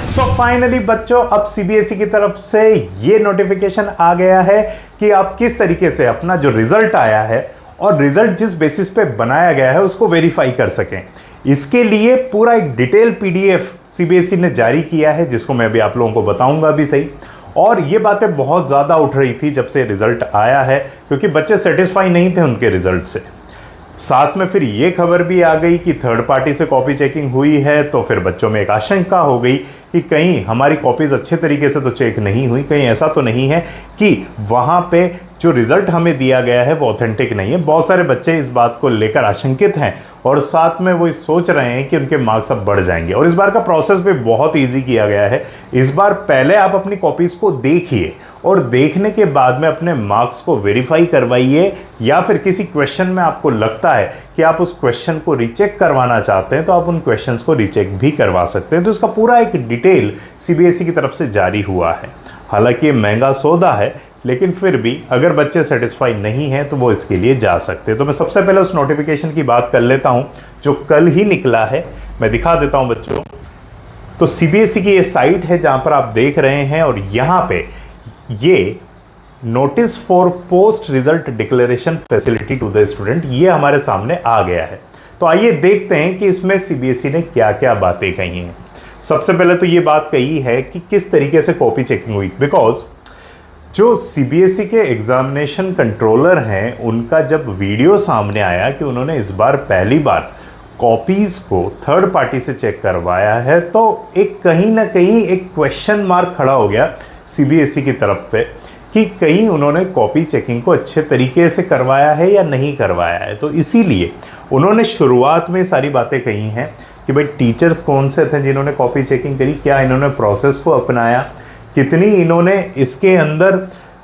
So finally बच्चों, अब CBSE की तरफ से ये नोटिफिकेशन आ गया है कि आप किस तरीके से अपना जो रिजल्ट आया है और रिजल्ट जिस बेसिस पे बनाया गया है उसको वेरीफाई कर सकें। इसके लिए पूरा एक डिटेल पीडीएफ सीबीएसई ने जारी किया है, जिसको मैं अभी आप लोगों को बताऊंगा भी सही। और ये बातें बहुत ज़्यादा उठ रही थी जब से रिजल्ट आया है, क्योंकि बच्चे सेटिस्फाई नहीं थे उनके रिजल्ट से। साथ में फिर ये खबर भी आ गई कि थर्ड पार्टी से कॉपी चेकिंग हुई है, तो फिर बच्चों में एक आशंका हो गई कि कहीं हमारी कॉपीज अच्छे तरीके से तो चेक नहीं हुई, कहीं ऐसा तो नहीं है कि वहाँ पे जो रिजल्ट हमें दिया गया है वो ऑथेंटिक नहीं है। बहुत सारे बच्चे इस बात को लेकर आशंकित हैं और साथ में वो सोच रहे हैं कि उनके मार्क्स अब बढ़ जाएंगे। और इस बार का प्रोसेस भी बहुत ईजी किया गया है। इस बार पहले आप अपनी कॉपीज को देखिए और देखने के बाद में अपने मार्क्स को वेरीफाई करवाइए, या फिर किसी क्वेश्चन में आपको लगता है कि आप उस क्वेश्चन को रीचेक करवाना चाहते हैं तो आप उन क्वेश्चंस को रीचेक भी करवा सकते हैं। तो इसका पूरा एक डिटेल सीबीएसई की तरफ से जारी हुआ है। हालांकि ये महंगा सौदा है, लेकिन फिर भी अगर बच्चे सेटिस्फाई नहीं हैं तो वो इसके लिए जा सकते हैं। तो मैं सबसे पहले उस नोटिफिकेशन की बात कर लेता हूं जो कल ही निकला है, मैं दिखा देता हूं बच्चों। तो सीबीएसई की ये साइट है जहां पर आप देख रहे हैं, और यहां पे ये notice for post result declaration facility to the student, ये हमारे सामने आ गया है। तो आइए देखते हैं कि इसमें सीबीएसई ने क्या क्या बातें कही हैं। सबसे पहले तो ये बात कही है कि किस तरीके से कॉपी चेकिंग हुई, बिकॉज जो सीबीएसई के एग्जामिनेशन कंट्रोलर हैं उनका जब वीडियो सामने आया कि उन्होंने इस बार पहली बार कॉपीज को थर्ड पार्टी से चेक करवाया है, तो एक कहीं ना कहीं एक क्वेश्चन मार्क खड़ा हो गया सीबीएसई की तरफ पे कि कहीं उन्होंने कॉपी चेकिंग को अच्छे तरीके से करवाया है या नहीं करवाया है। तो इसीलिए उन्होंने शुरुआत में सारी बातें कही हैं कि भाई टीचर्स कौन से थे जिन्होंने कॉपी चेकिंग करी, क्या इन्होंने प्रोसेस को अपनाया, कितनी इन्होंने इसके अंदर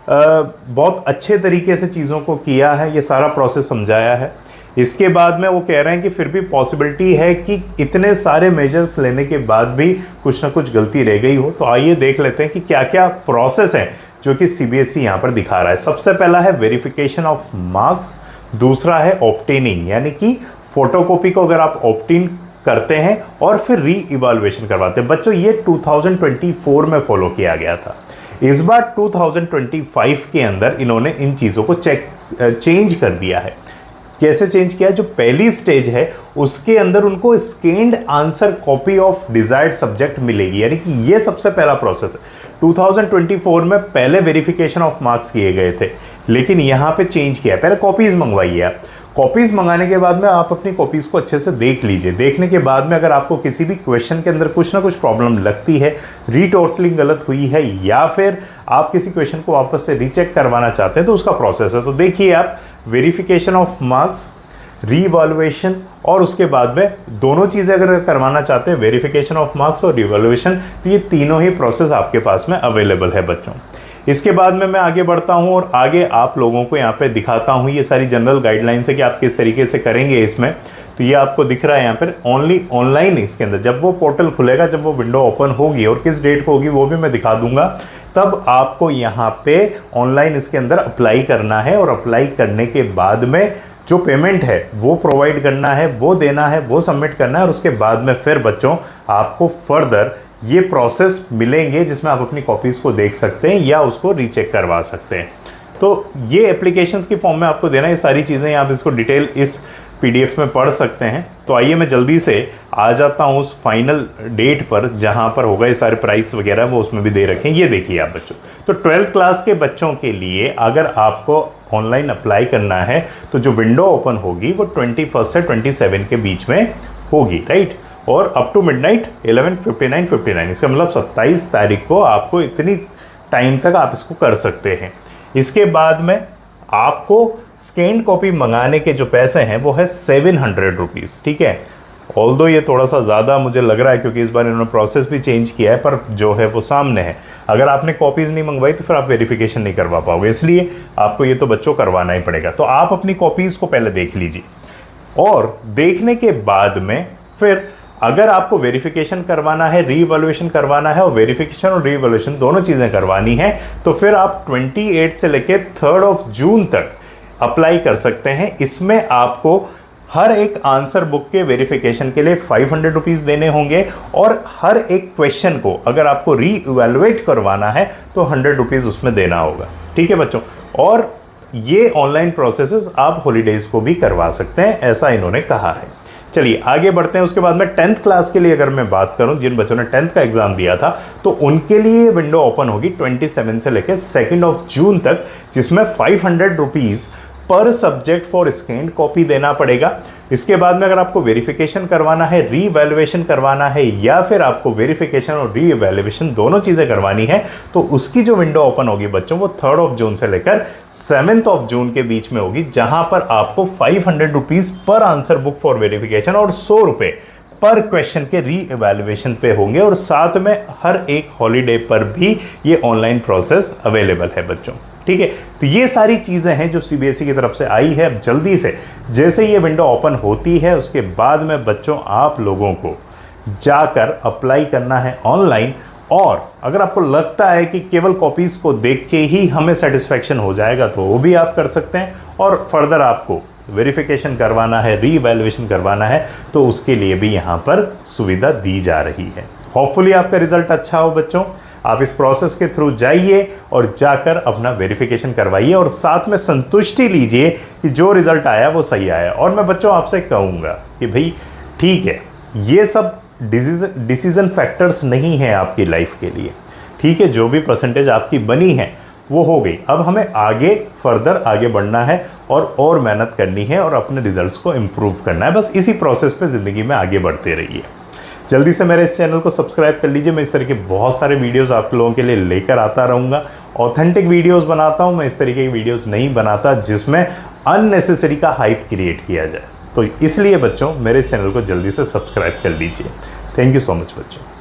बहुत अच्छे तरीके से चीज़ों को किया है, ये सारा प्रोसेस समझाया है। इसके बाद में वो कह रहे हैं कि फिर भी पॉसिबिलिटी है कि इतने सारे मेजर्स लेने के बाद भी कुछ ना कुछ गलती रह गई हो। तो आइए देख लेते हैं कि क्या क्या प्रोसेस है जो कि सीबीएसई यहाँ पर दिखा रहा है। सबसे पहला है वेरिफिकेशन ऑफ मार्क्स, दूसरा है ऑब्टेनिंग, यानी कि फोटोकॉपी को अगर आप ऑप्टिन करते हैं और फिर री इवैल्यूएशन करवाते हैं। बच्चों ये 2024 में फॉलो किया गया था। इस बार 2025 के अंदर इन्होंने इन चीज़ों को चेंज कर दिया है। कैसे चेंज किया? जो पहली स्टेज है उसके अंदर उनको scanned answer copy of desired subject मिलेगी, यानी कि ये सबसे पहला प्रोसेस है। 2024 में पहले वेरिफिकेशन ऑफ मार्क्स किए गए थे, लेकिन यहाँ पे चेंज किया है। पहले कॉपीज मंगवाइए आप, कॉपीज मंगाने के बाद में आप अपनी कॉपीज को अच्छे से देख लीजिए। देखने के बाद में अगर आपको किसी भी क्वेश्चन के अंदर कुछ ना कुछ प्रॉब्लम लगती है, रीटोटलिंग गलत हुई है, या फिर आप किसी क्वेश्चन को वापस से रीचेक करवाना चाहते हैं, तो उसका प्रोसेस है। तो देखिए आप, वेरिफिकेशन ऑफ मार्क्स, रीवैल्यूएशन, और उसके बाद में दोनों चीज़ें अगर करवाना चाहते हैं, वेरिफिकेशन ऑफ मार्क्स और रिवैल्यूएशन, तो ये तीनों ही प्रोसेस आपके पास में अवेलेबल है बच्चों। इसके बाद में मैं आगे बढ़ता हूं और आगे आप लोगों को यहाँ पे दिखाता हूं ये सारी जनरल गाइडलाइंस है कि आप किस तरीके से करेंगे इसमें। तो ये आपको दिख रहा है यहाँ पर ओनली ऑनलाइन, इसके अंदर जब वो पोर्टल खुलेगा, जब वो विंडो ओपन होगी और किस डेट को होगी वो भी मैं दिखा दूंगा, तब आपको यहाँ पे ऑनलाइन इसके अंदर अप्लाई करना है। और अप्लाई करने के बाद में जो पेमेंट है वो प्रोवाइड करना है, वो देना है, वो सबमिट करना है, और उसके बाद में फिर बच्चों आपको फर्दर ये प्रोसेस मिलेंगे जिसमें आप अपनी कॉपीज को देख सकते हैं या उसको रीचेक करवा सकते हैं। तो ये एप्लीकेशंस की फॉर्म में आपको देना है, ये सारी चीज़ें आप इसको डिटेल इस पीडीएफ में पढ़ सकते हैं। तो आइए मैं जल्दी से आ जाता हूँ उस फाइनल डेट पर जहाँ पर होगा ये सारे प्राइस वगैरह, वो उसमें भी दे रखे हैं। ये देखिए आप बच्चों, तो 12th क्लास के बच्चों के लिए अगर आपको ऑनलाइन अप्लाई करना है तो जो विंडो ओपन होगी वो 21 से 27 के बीच में होगी, राइट। और अप टू मिडनाइट 11:59 इसका मतलब 27 तारीख को आपको इतनी टाइम तक आप इसको कर सकते हैं। इसके बाद में आपको स्कैन कॉपी मंगाने के जो पैसे हैं वो है 700 रुपीज़, ठीक है। ऑल्दो ये थोड़ा सा ज़्यादा मुझे लग रहा है क्योंकि इस बार इन्होंने प्रोसेस भी चेंज किया है, पर जो है वो सामने है। अगर आपने कॉपीज़ नहीं मंगवाई तो फिर आप वेरिफिकेशन नहीं करवा पाओगे, इसलिए आपको ये तो बच्चों करवाना ही पड़ेगा। तो आप अपनी कॉपीज़ को पहले देख लीजिए, और देखने के बाद में फिर अगर आपको वेरिफिकेशन करवाना है, रीवैल्यूएशन करवाना है, और वेरिफिकेशन और रीवैल्यूएशन दोनों चीज़ें करवानी है, तो फिर आप 28 से लेकर 3 जून तक अप्लाई कर सकते हैं। इसमें आपको हर एक आंसर बुक के वेरिफिकेशन के लिए 500 रुपीज़ देने होंगे और हर एक क्वेश्चन को अगर आपको री इवैल्यूएट करवाना है तो 100 रुपीज़ उसमें देना होगा। ठीक है बच्चों, और ये ऑनलाइन प्रोसेसेस आप हॉलीडेज़ को भी करवा सकते हैं, ऐसा इन्होंने कहा है। चलिए आगे बढ़ते हैं। उसके बाद में 10th क्लास के लिए अगर मैं बात करूं, जिन बच्चों ने 10th का एग्जाम दिया था तो उनके लिए विंडो ओपन होगी 27 से लेकर 2 जून तक, जिसमें 500 रुपीज़ पर सब्जेक्ट फॉर स्कैन कॉपी देना पड़ेगा। इसके बाद में अगर आपको वेरिफिकेशन करवाना है, री इवैल्यूएशन करवाना है या फिर आपको वेरिफिकेशन और री इवैल्यूएशन दोनों चीज़ें करवानी है तो उसकी जो विंडो ओपन होगी बच्चों वो 3 जून से लेकर 7 जून के बीच में होगी, जहां पर आपको 500 रुपीज़ पर आंसर बुक फॉर वेरिफिकेशन और 100 रुपये पर क्वेश्चन के री इवैल्यूएशन पे होंगे, और साथ में हर एक हॉलीडे पर भी ये ऑनलाइन प्रोसेस अवेलेबल है बच्चों। ठीक है, तो ये सारी चीज़ें हैं जो सीबीएसई की तरफ से आई है। अब जल्दी से जैसे ये विंडो ओपन होती है उसके बाद में बच्चों आप लोगों को जाकर अप्लाई करना है ऑनलाइन, और अगर आपको लगता है कि केवल कॉपीज़ को देख के ही हमें सेटिस्फेक्शन हो जाएगा तो वो भी आप कर सकते हैं, और फर्दर आपको वेरिफिकेशन करवाना है, री इवैल्यूएशन करवाना है तो उसके लिए भी यहाँ पर सुविधा दी जा रही है। होपफुली आपका रिजल्ट अच्छा हो बच्चों। आप इस प्रोसेस के थ्रू जाइए और जाकर अपना वेरिफिकेशन करवाइए और साथ में संतुष्टि लीजिए कि जो रिजल्ट आया वो सही आया। और मैं बच्चों आपसे कहूँगा कि भाई ठीक है, ये सब डिसीजन फैक्टर्स नहीं है आपकी लाइफ के लिए। ठीक है, जो भी परसेंटेज आपकी बनी है वो हो गई, अब हमें आगे फर्दर आगे बढ़ना है और मेहनत करनी है और अपने रिजल्ट्स को इम्प्रूव करना है। बस इसी प्रोसेस पे ज़िंदगी में आगे बढ़ते रहिए। जल्दी से मेरे इस चैनल को सब्सक्राइब कर लीजिए। मैं इस तरह के बहुत सारे वीडियोस आप लोगों के लिए लेकर आता रहूँगा। ऑथेंटिक वीडियोस बनाता हूँ मैं, इस तरीके की वीडियोस नहीं बनाता जिसमें अननेसेसरी का हाइप क्रिएट किया जाए। तो इसलिए बच्चों मेरे इस चैनल को जल्दी से सब्सक्राइब कर लीजिए। थैंक यू सो मच बच्चों।